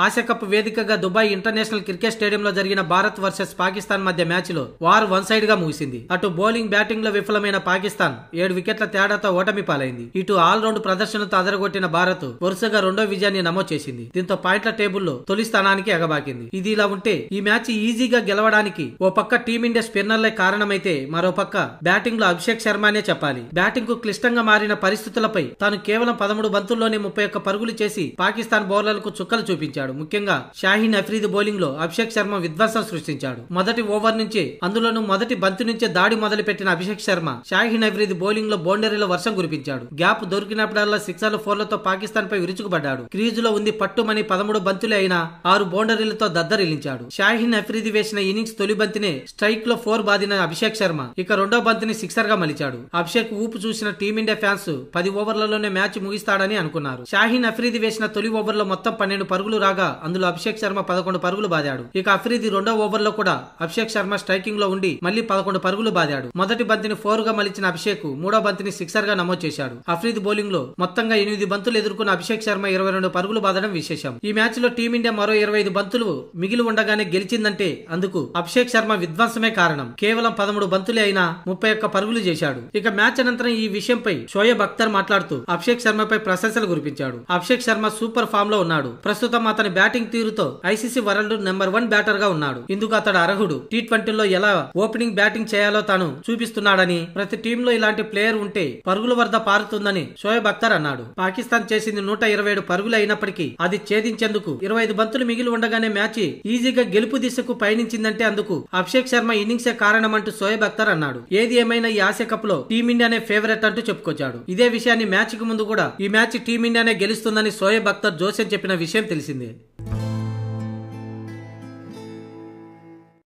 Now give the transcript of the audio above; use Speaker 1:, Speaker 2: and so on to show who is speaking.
Speaker 1: Asia cup వేదికగా Dubai international cricket స్టేడియంలో జరిగిన భారత్ వర్సెస్ పాకిస్తాన్ మధ్య మ్యాచ్ లో వార్ వన్ సైడ్ గా ముగిసింది. అటు బౌలింగ్ బ్యాటింగ్ లో విఫలమైన పాకిస్తాన్ 7 వికెట్ల తేడాతో ఓటమి పాలైంది. ఇటు ఆల్ రౌండ్ ప్రదర్శనతో అదరగొట్టిన భారత్ వరుసగా రెండో విజయాన్ని నమోదు చేసింది. దీంతో పాయింట్ల టేబుల్లో తొలి స్థానానికి ఎగబాకింది. ఇది ఇలా ఉంటే ఈ మ్యాచ్ ఈజీగా గెలవడానికి ఓ పక్క టీమిండియా స్పిన్నర్లే కారణమైతే మరో పక్క బ్యాటింగ్ లో అభిషేక్ శర్మనే చెప్పాలి. బ్యాటింగ్ కు క్లిష్టంగా మారిన పరిస్థితులపై తాను కేవలం 13 బంతుల్లోనే 31 పరుగులు చేసి పాకిస్తాన్ బౌలర్లకు చుక్కలు చూపించాడు. ముఖ్యంగా షాహీన్ అఫ్రీది బౌలింగ్ లో అభిషేక్ శర్మ విధ్వంసం సృష్టించాడు. మొదటి ఓవర్ నుంచే అందులోనూ మొదటి బంతి నుంచే దాడి మొదలుపెట్టిన అభిషేక్ శర్మ షాహీన్ అఫ్రీది బౌలింగ్ లో బౌండరీలో వర్షం కురిపించాడు. గ్యాప్ దొరికినప్పుడల్లా సిక్సర్లు 4లతో పాకిస్తాన్ పై విరుచుకుపడ్డాడు. క్రీజులో ఉంది పట్టుమని 13 బంతులే అయినా 6 బౌండరీలతో దద్దరిల్లించాడు. షాహీన్ అఫ్రీది వేసిన ఇన్నింగ్స్ తొలి బంతినే స్ట్రైక్ లో 4 బాదిన అభిషేక్ శర్మ ఇక రెండో బంతిని సిక్సర్ గా మలిచాడు. అభిషేక్ ఊపు చూసిన టీమిండియా ఫ్యాన్స్ 10 ఓవర్లలోనే మ్యాచ్ ముగిస్తాడని అనుకున్నారు. షాహీన్ అఫ్రీది వేసిన తొలి ఓవర్ లో మొత్తం 12 పరుగులు రాగా అందులో అభిషేక్ శర్మ 11 పరుగులు బాదాడు. ఇక అఫ్రీది రెండో ఓవర్ లో కూడా అభిషేక్ శర్మ స్ట్రైకింగ్ లో ఉండి మళ్లీ 11 పరుగులు బాదాడు. మొదటి బంతిని 4 గా మలిచిన అభిషేక్ మూడో బంతిని సిక్సర్ గా నమోదు చేశాడు. అఫ్రీది బౌలింగ్ లో మొత్తంగా 8 బంతులు ఎదుర్కొన్న అభిషేక్ శర్మ 22 పరుగులు బాదడం విశేషం. ఈ మ్యాచ్ లో టీమిండియా మరో 25 బంతులు మిగిలి ఉండగానే గెలిచిందంటే అందుకు అభిషేక్ శర్మ విధ్వంసమే కారణం. కేవలం 13 బంతులే అయినా 31 పరుగులు చేశాడు. ఇక మ్యాచ్ అనంతరం ఈ విషయంపై షోయబ్ అఖ్తర్ మాట్లాడుతూ అభిషేక్ శర్మపై ప్రశంసలు కురిపించాడు. అభిషేక్ శర్మ సూపర్ ఫామ్ లో ఉన్నాడు. ప్రస్తుతం అతని బ్యాటింగ్ తీరుతో ఐసీసీ వరల్డ్ నెంబర్ 1 బ్యాటర్ గా ఉన్నాడు. ఇందుకు అతడు అర్హుడు. టీ20లో ఎలా ఓపెనింగ్ బ్యాటింగ్ చేయాలో తాను చూపిస్తున్నాడని, ప్రతి టీంలో ఇలాంటి ప్లేయర్ ఉంటే పరుగుల వరద పారుతుందని షోయబ్ అఖ్తర్ అన్నాడు. పాకిస్తాన్ చేసింది 127 పరుగులు అయినప్పటికీ అది ఛేదించేందుకు 25 బంతులు మిగిలి ఉండగానే మ్యాచ్ ఈజీగా గెలుపు దిశకు పయనించిందంటే అందుకు అభిషేక్ శర్మ ఇన్నింగ్సే కారణమంటూ షోయబ్ అఖ్తర్ అన్నాడు. ఏది ఏమైనా ఈ ఆసియా కప్ లో టీమిండియానే ఫేవరెట్ అంటూ చెప్పుకొచ్చాడు. ఇదే విషయాన్ని మ్యాచ్ కు ముందు కూడా ఈ మ్యాచ్ టీమిండియానే గెలుస్తుందని షోయబ్ అఖ్తర్ జోసెన్ చెప్పిన విషయం తెలిసిందే.